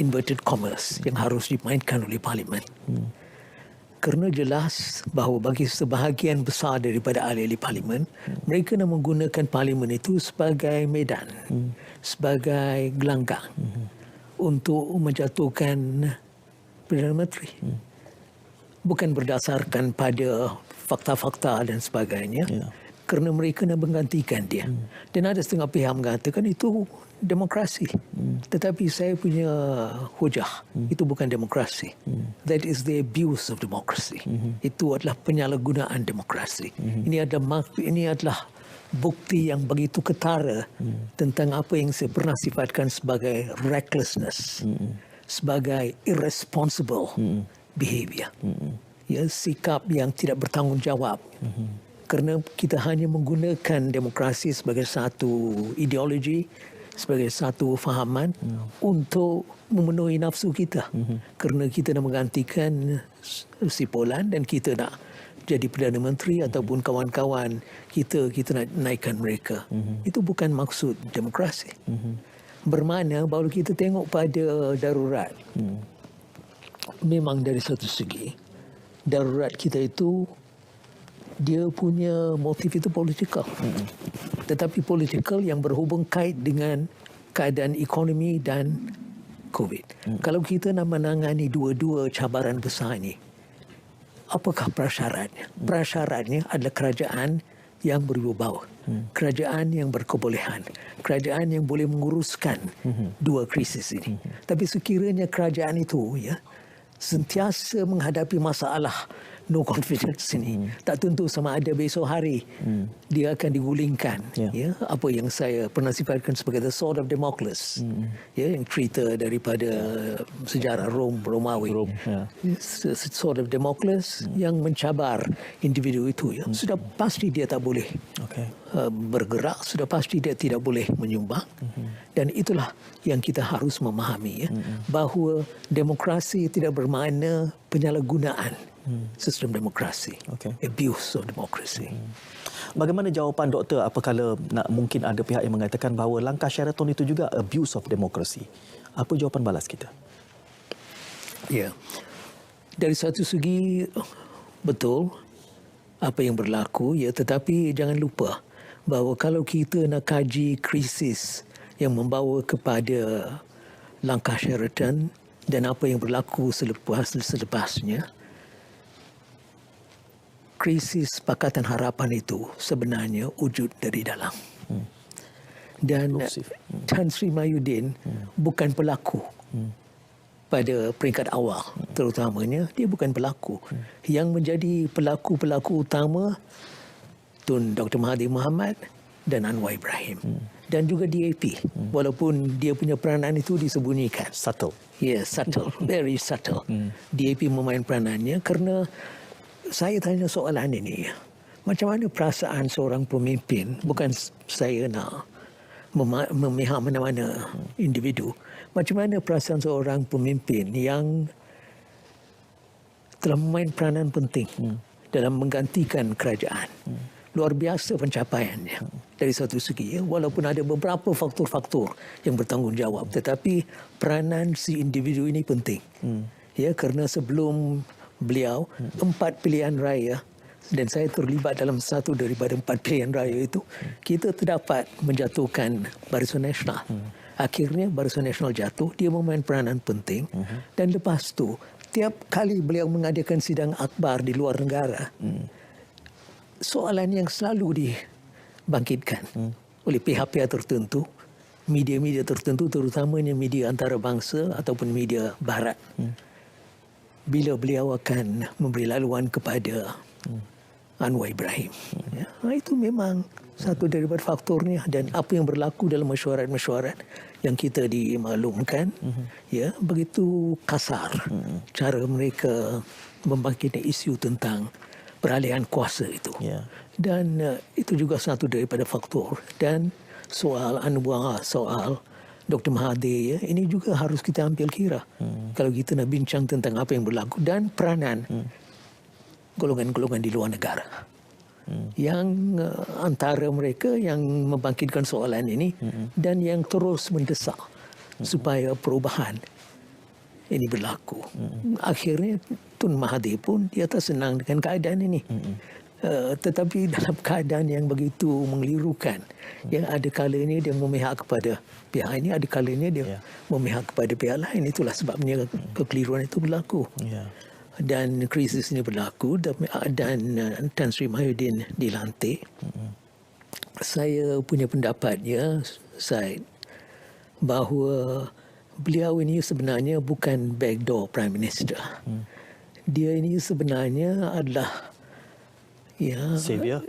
B: inverted commas yang harus dimainkan oleh parlimen? Kerana jelas bahawa bagi sebahagian besar daripada ahli-ahli parlimen, mereka nak menggunakan parlimen itu sebagai medan, sebagai gelanggang untuk menjatuhkan Perdana Menteri. Bukan berdasarkan pada fakta-fakta dan sebagainya, kerana mereka nak menggantikan dia. Dan ada setengah pihak mengatakan itu demokrasi. Tetapi saya punya hujah, itu bukan demokrasi. That is the abuse of democracy. Itu adalah penyalahgunaan demokrasi. Ini adalah bukti yang begitu ketara tentang apa yang saya pernah sifatkan sebagai recklessness, sebagai irresponsible behavior. Ya, sikap yang tidak bertanggungjawab. Kerana kita hanya menggunakan demokrasi sebagai satu ideologi, sebagai satu fahaman untuk memenuhi nafsu kita. Kerana kita nak menggantikan si Polan dan kita nak jadi Perdana Menteri ataupun kawan-kawan kita nak naikkan mereka. Itu bukan maksud demokrasi. Bermakna bahawa kita tengok pada darurat. Memang dari satu segi, darurat kita itu dia punya motif itu politikal. Tetapi politikal yang berhubung kait dengan keadaan ekonomi dan COVID. Kalau kita nak menangani dua-dua cabaran besar ini, apakah prasyaratnya? Prasyaratnya adalah kerajaan yang berwibawa, kerajaan yang berkebolehan, kerajaan yang boleh menguruskan dua krisis ini. Tapi sekiranya kerajaan itu sentiasa menghadapi masalah no confidence ini, tak tentu sama ada besok hari dia akan digulingkan. Apa yang saya pernah sifatkan sebagai the sword of Damocles, yang cerita daripada sejarah Romawi. Sword of Damocles yang mencabar individu itu. Sudah pasti dia tak boleh bergerak, sudah pasti dia tidak boleh menyumbang. Dan itulah yang kita harus memahami, bahawa demokrasi tidak bermakna penyalahgunaan sistem demokrasi, abuse of democracy.
A: Bagaimana jawapan doktor apabila mungkin ada pihak yang mengatakan bahawa langkah Sheraton itu juga abuse of democracy? Apa jawapan balas kita?
B: Ya, dari satu segi betul apa yang berlaku, tetapi jangan lupa bahawa kalau kita nak kaji krisis yang membawa kepada langkah Sheraton dan apa yang berlaku selepasnya, krisis Pakatan Harapan itu sebenarnya wujud dari dalam. Dan Tan Sri Mahyudin bukan pelaku pada peringkat awal, terutamanya dia bukan pelaku. Yang menjadi pelaku-pelaku utama Tun Dr. Mahathir Mohamad dan Anwar Ibrahim. Dan juga DAP, walaupun dia punya peranan itu disembunyikan.
A: Subtle.
B: Subtle. Very subtle. DAP memain peranannya kerana saya tanya soalan ini, macam mana perasaan seorang pemimpin, bukan saya nak memihak mana-mana individu, macam mana perasaan seorang pemimpin yang telah memain peranan penting dalam menggantikan kerajaan. Luar biasa pencapaiannya dari satu segi, walaupun ada beberapa faktor-faktor yang bertanggungjawab, tetapi peranan si individu ini penting. Kerana sebelum beliau 4 pilihan raya, dan saya terlibat dalam satu daripada 4 pilihan raya itu, kita terdapat menjatuhkan Barisan Nasional. Akhirnya Barisan Nasional jatuh, dia memain peranan penting. Dan lepas tu, tiap kali beliau mengadakan sidang akbar di luar negara, soalan yang selalu dibangkitkan oleh pihak-pihak tertentu, media-media tertentu, terutamanya media antarabangsa ataupun media barat, bila beliau akan memberi laluan kepada Anwar Ibrahim. Itu memang satu daripada faktornya. Dan apa yang berlaku dalam mesyuarat-mesyuarat yang kita dimaklumkan, begitu kasar cara mereka membangkitkan isu tentang peralihan kuasa itu. Dan itu juga satu daripada faktor. Dan soal Anwar, soal Dr. Mahathir, ini juga harus kita ambil kira kalau kita nak bincang tentang apa yang berlaku dan peranan golongan-golongan di luar negara yang antara mereka yang membangkitkan soalan ini dan yang terus mendesak supaya perubahan ini berlaku. Akhirnya Tun Mahathir pun dia tak senang dengan keadaan ini. Tetapi dalam keadaan yang begitu mengelirukan, ada kalanya dia memihak kepada pihak ini, ada kalanya dia memihak kepada pihak lain. Itulah sebabnya kekeliruan itu berlaku. Dan krisis ini berlaku dan Tan Sri Mahyudin dilantik. Saya punya pendapatnya, Syed, bahawa beliau ini sebenarnya bukan backdoor Prime Minister. Dia ini sebenarnya adalah
A: savior?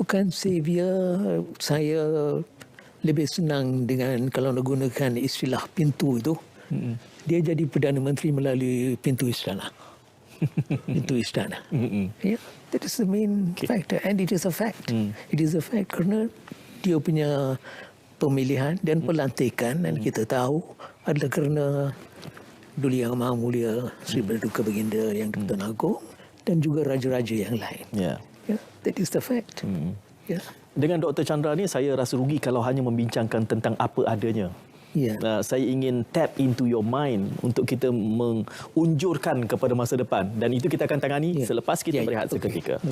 B: Bukan savior. Saya lebih senang dengan kalau nak gunakan istilah pintu itu. Dia jadi Perdana Menteri melalui pintu istana. Pintu istana. That is the main factor. And it is a fact. It is a fact kerana dia punya pemilihan dan pelantikan, dan kita tahu adalah kerana Duli Yang Maha Mulia Sri Paduka Baginda Yang Di-Pertuan Agong dan juga raja-raja yang lain. That is the fact.
A: Dengan Dr. Chandra ni, saya rasa rugi kalau hanya membincangkan tentang apa adanya. Saya ingin tap into your mind untuk kita mengunjurkan kepada masa depan, dan itu kita akan tangani selepas kita berehat seketika.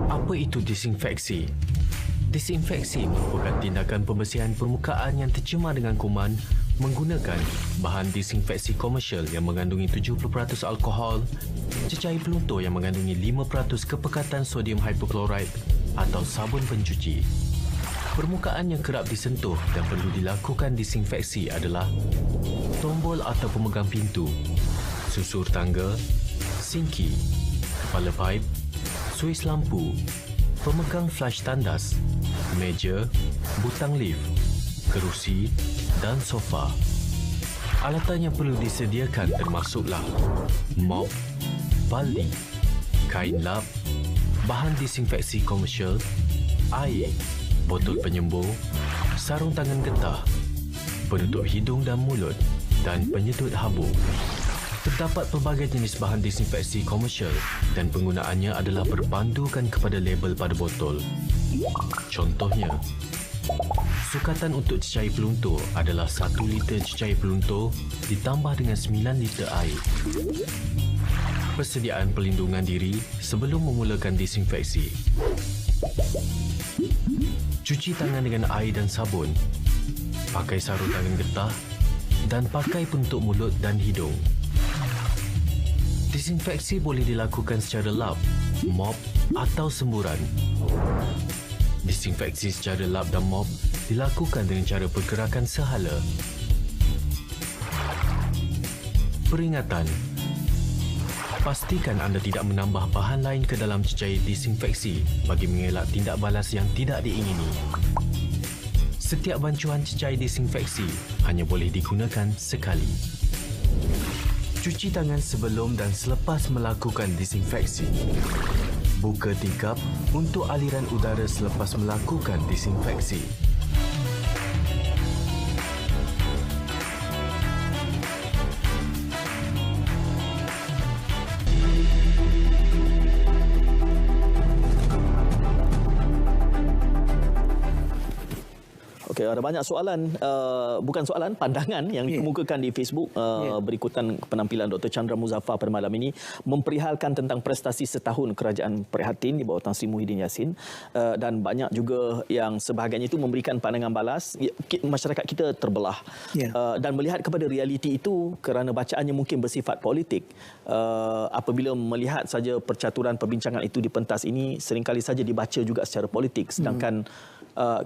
K: Apa itu disinfeksi? Disinfeksi merupakan tindakan pembersihan permukaan yang tercemar dengan kuman menggunakan bahan disinfeksi komersial yang mengandungi 70% alkohol, cecair peluntur yang mengandungi 5% kepekatan sodium hypochlorite atau sabun pencuci. Permukaan yang kerap disentuh dan perlu dilakukan disinfeksi adalah tombol atau pemegang pintu, susur tangga, sinki, kepala paip, suis lampu, pemegang flash tandas, meja, butang lift, kerusi dan sofa. Alatan yang perlu disediakan termasuklah mop, baldi, kain lap, bahan disinfeksi komersial, air, botol penyembur, sarung tangan getah, penutup hidung dan mulut dan penyedut habuk. Terdapat pelbagai jenis bahan disinfeksi komersial dan penggunaannya adalah berpandukan kepada label pada botol. Contohnya, sukatan untuk cecair peluntur adalah 1 liter cecair peluntur ditambah dengan 9 liter air. Persediaan pelindungan diri sebelum memulakan disinfeksi. Cuci tangan dengan air dan sabun. Pakai sarung tangan getah dan pakai penutup mulut dan hidung. Disinfeksi boleh dilakukan secara lap, mop atau semburan. Disinfeksi secara lap dan mop dilakukan dengan cara pergerakan sehala. Peringatan. Pastikan anda tidak menambah bahan lain ke dalam cecair disinfeksi bagi mengelak tindak balas yang tidak diingini. Setiap bancuan cecair disinfeksi hanya boleh digunakan sekali. Cuci tangan sebelum dan selepas melakukan disinfeksi. Buka tingkap untuk aliran udara selepas melakukan disinfeksi.
A: Okey, ada banyak soalan, bukan soalan, pandangan yang dikemukakan di Facebook berikutan penampilan Dr. Chandra Muzaffar pada malam ini memperihalkan tentang prestasi setahun Kerajaan Prihatin di bawah Tan Sri Muhyiddin Yassin, dan banyak juga yang sebahagian itu memberikan pandangan balas. Masyarakat kita terbelah dan melihat kepada realiti itu kerana bacaannya mungkin bersifat politik. Apabila melihat saja percaturan perbincangan itu di pentas ini, seringkali saja dibaca juga secara politik, sedangkan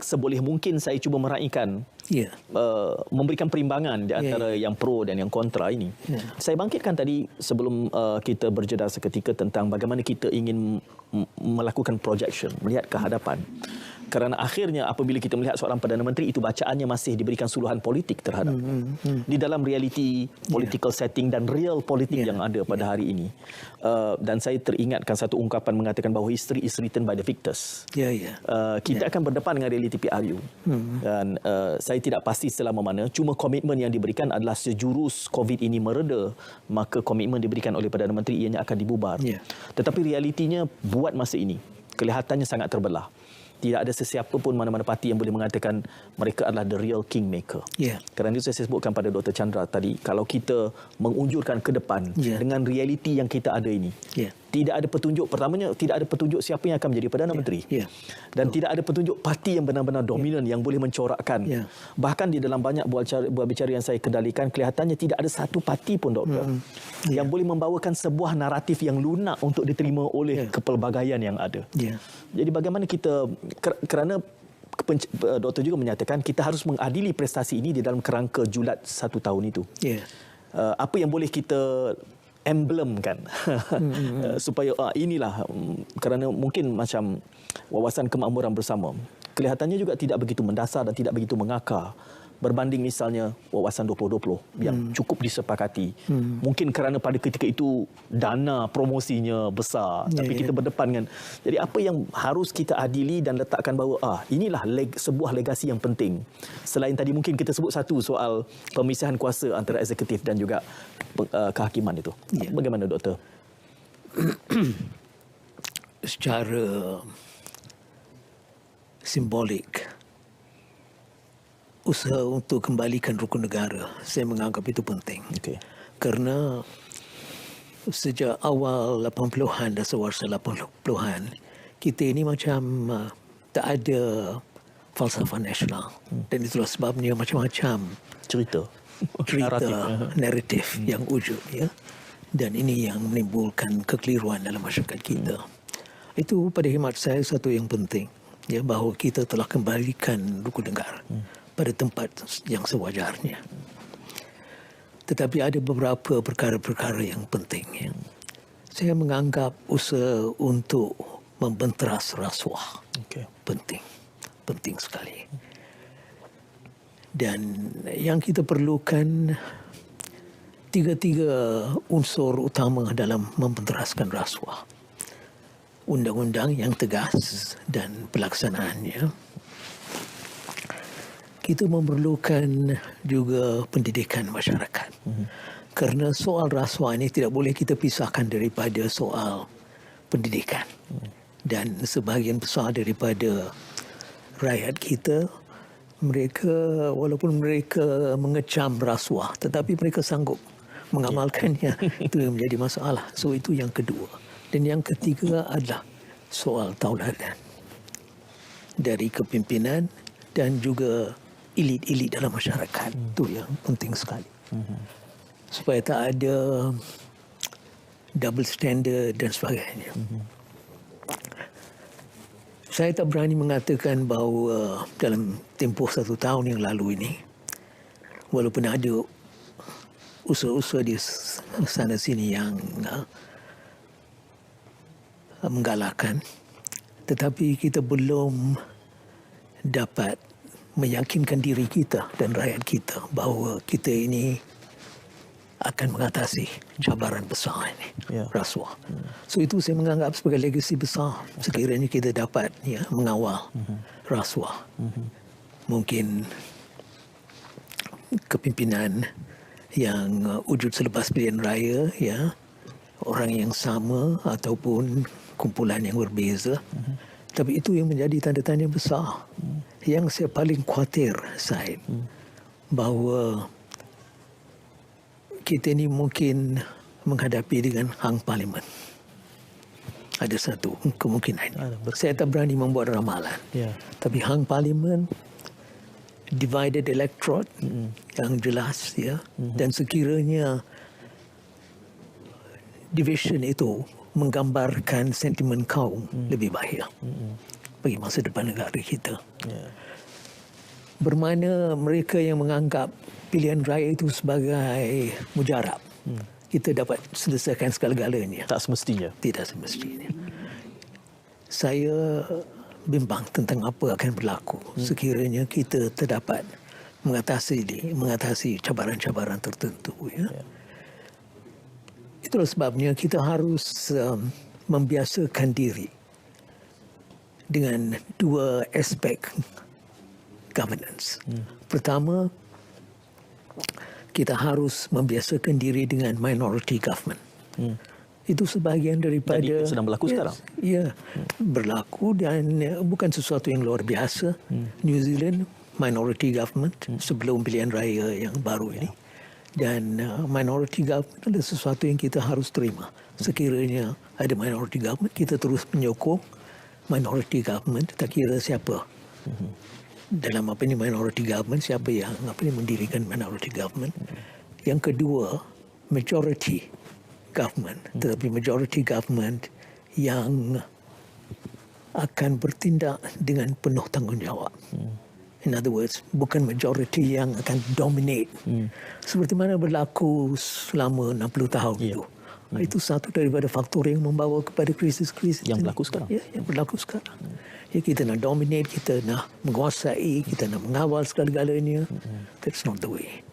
A: seboleh mungkin saya cuba meraihkan memberikan perimbangan di antara yang pro dan yang kontra ini. Saya bangkitkan tadi sebelum kita berjeda seketika tentang bagaimana kita ingin melakukan projection, melihat ke hadapan. Kerana akhirnya apabila kita melihat seorang Perdana Menteri, itu bacaannya masih diberikan suluhan politik terhadap di dalam realiti political setting dan real politik yang ada pada hari ini. Dan saya teringatkan satu ungkapan mengatakan bahawa history is written by the victors. Kita akan berdepan dengan realiti PRU. Dan saya tidak pasti selama mana, cuma komitmen yang diberikan adalah sejurus COVID ini mereda, maka komitmen diberikan oleh Perdana Menteri ianya akan dibubar. Tetapi realitinya buat masa ini kelihatannya sangat terbelah. Tidak ada sesiapa pun mana-mana parti yang boleh mengatakan mereka adalah the real kingmaker. Kerana itu saya sebutkan pada Dr. Chandra tadi, kalau kita mengunjurkan ke depan dengan realiti yang kita ada ini, tidak ada petunjuk, pertamanya tidak ada petunjuk siapa yang akan menjadi Perdana Menteri. Dan tidak ada petunjuk parti yang benar-benar dominan yang boleh mencorakkan. Bahkan di dalam banyak buah bicara yang saya kendalikan, kelihatannya tidak ada satu parti pun, Doktor, yang boleh membawakan sebuah naratif yang lunak untuk diterima oleh kepelbagaian yang ada. Jadi bagaimana kita, kerana doktor juga menyatakan kita harus mengadili prestasi ini di dalam kerangka julat 1 tahun itu. Apa yang boleh kita emblemkan supaya inilah, kerana mungkin macam wawasan kemakmuran bersama kelihatannya juga tidak begitu mendasar dan tidak begitu mengakar berbanding misalnya wawasan 2020 yang cukup disepakati. Mungkin kerana pada ketika itu dana promosinya besar, tapi kita berdepan dengan, jadi apa yang harus kita adili dan letakkan bahawa inilah sebuah legasi yang penting. Selain tadi mungkin kita sebut satu soal pemisahan kuasa antara eksekutif dan juga kehakiman itu. Bagaimana, Doktor?
B: Secara simbolik, usaha untuk kembalikan rukun negara, saya menganggap itu penting. Kerana sejak awal 80-an dan sewarsa 80-an, kita ini macam tak ada falsafah nasional. Dan itulah sebabnya macam-macam
A: cerita
B: naratif yang wujud, ya. Dan ini yang menimbulkan kekeliruan dalam masyarakat kita. Itu pada khidmat saya satu yang penting, ya, bahawa kita telah kembalikan rukun negara pada tempat yang sewajarnya. Tetapi ada beberapa perkara-perkara yang penting. Ya. Saya menganggap usaha untuk membenteras rasuah penting sekali. Dan yang kita perlukan tiga unsur utama dalam membenteraskan rasuah. Undang-undang yang tegas dan pelaksanaannya. Kita memerlukan juga pendidikan masyarakat. Kerana soal rasuah ini tidak boleh kita pisahkan daripada soal pendidikan. Dan sebahagian besar daripada rakyat kita, mereka walaupun mereka mengecam rasuah, tetapi mereka sanggup mengamalkannya. Itu yang menjadi masalah. So itu yang kedua. Dan yang ketiga adalah soal tauladan dari kepimpinan dan juga elit-elit dalam masyarakat. Itu yang penting sekali. Supaya tak ada double standard dan sebagainya. Saya tak berani mengatakan bahawa dalam tempoh 1 tahun yang lalu ini, walaupun ada usaha-usaha di sana sini yang menggalakkan, tetapi kita belum dapat meyakinkan diri kita dan rakyat kita bahawa kita ini akan mengatasi cabaran besar ini, rasuah. So itu saya menganggap sebagai legasi besar sekiranya kita dapat, ya, mengawal rasuah. Mungkin kepimpinan yang wujud selepas pilihan raya, ya, orang yang sama ataupun kumpulan yang berbeza. Tapi itu yang menjadi tanda tanya besar. Yang saya paling khawatir, Said, bahawa kita ini mungkin menghadapi dengan hang parlimen. Ada satu kemungkinan. Saya tak berani membuat ramalan. Tapi hang parlimen, divided electorate yang jelas, ya. Dan sekiranya division itu menggambarkan sentimen kaum lebih bahaya bagi masa depan negara kita. Bermakna mereka yang menganggap pilihan raya itu sebagai mujarab, kita dapat selesaikan segala-galanya.
A: Tak semestinya.
B: Tidak semestinya. Saya bimbang tentang apa akan berlaku sekiranya kita terdapat mengatasi cabaran-cabaran tertentu. Ya. Itulah sebabnya kita harus membiasakan diri dengan dua aspek governance. Pertama, kita harus membiasakan diri dengan minority government. Itu sebahagian daripada...
A: Jadi sedang berlaku sekarang?
B: Ya, berlaku dan bukan sesuatu yang luar biasa. New Zealand, minority government sebelum pilihan raya yang baru ini. Dan minority government adalah sesuatu yang kita harus terima. Sekiranya ada minority government, kita terus menyokong minority government, tak kira siapa. Dalam apa ini minority government, siapa yang mendirikan minority government. Yang kedua, majority government. Tetapi majority government yang akan bertindak dengan penuh tanggungjawab. In other words, bukan majority yang akan dominate. Seperti mana berlaku selama 60 tahun itu. Itu satu daripada faktor yang membawa kepada krisis-krisis
A: yang berlaku sekarang.
B: Ya, yang berlaku sekarang. Ya, kita nak dominate, kita nak menguasai, kita nak mengawal segala-galanya. That's not the way.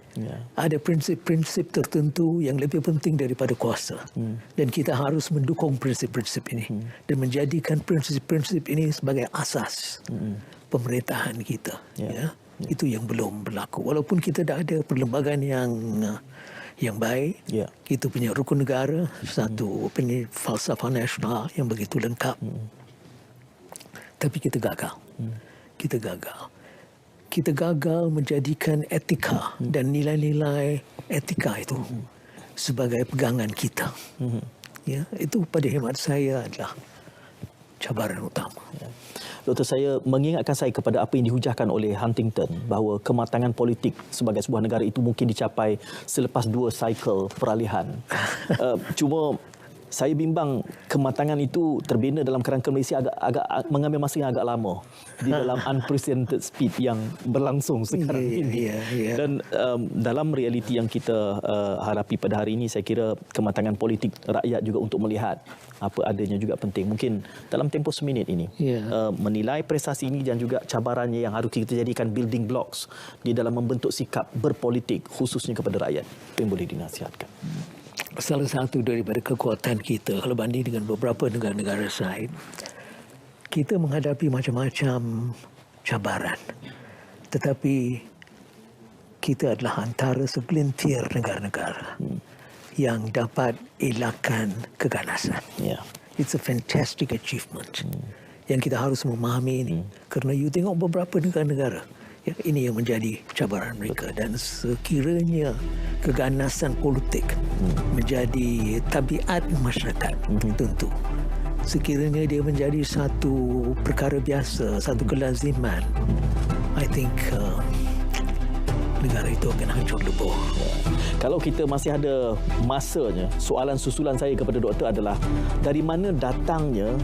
B: Ada prinsip-prinsip tertentu yang lebih penting daripada kuasa. Dan kita harus mendukung prinsip-prinsip ini. Dan menjadikan prinsip-prinsip ini sebagai asas pemerintahan kita. Ya. Itu yang belum berlaku. Walaupun kita dah ada perlembagaan yang baik, kita punya rukun negara, satu falsafah nasional yang begitu lengkap. Tapi kita gagal. Kita gagal menjadikan etika dan nilai-nilai etika itu sebagai pegangan kita. Ya, itu pada khidmat saya adalah cabaran utama.
A: Doktor, saya mengingatkan saya kepada apa yang dihujahkan oleh Huntington bahawa kematangan politik sebagai sebuah negara itu mungkin dicapai selepas 2 cycle peralihan. Cuma saya bimbang kematangan itu terbina dalam kerangka Malaysia agak mengambil masa yang agak lama di dalam unprecedented speed yang berlangsung sekarang ini. Dan dalam realiti yang kita hadapi pada hari ini, saya kira kematangan politik rakyat juga untuk melihat apa adanya juga penting. Mungkin dalam tempoh seminit ini menilai prestasi ini dan juga cabarannya yang harus kita jadikan building blocks di dalam membentuk sikap berpolitik khususnya kepada rakyat. Apa yang boleh dinasihatkan?
B: Salah satu daripada kekuatan kita kalau banding dengan beberapa negara-negara lain, kita menghadapi macam-macam cabaran. Tetapi kita adalah antara segelintir negara-negara yang dapat elakkan keganasan. It's a fantastic achievement. Yang kita harus memahami ini. Kerana you tengok beberapa negara-negara, ini yang menjadi cabaran mereka. Dan sekiranya keganasan politik menjadi tabiat masyarakat, tentu sekiranya dia menjadi satu perkara biasa, satu kelaziman, I think negara itu akan hancur lebur.
A: Kalau kita masih ada masanya, soalan susulan saya kepada doktor adalah dari mana datangnya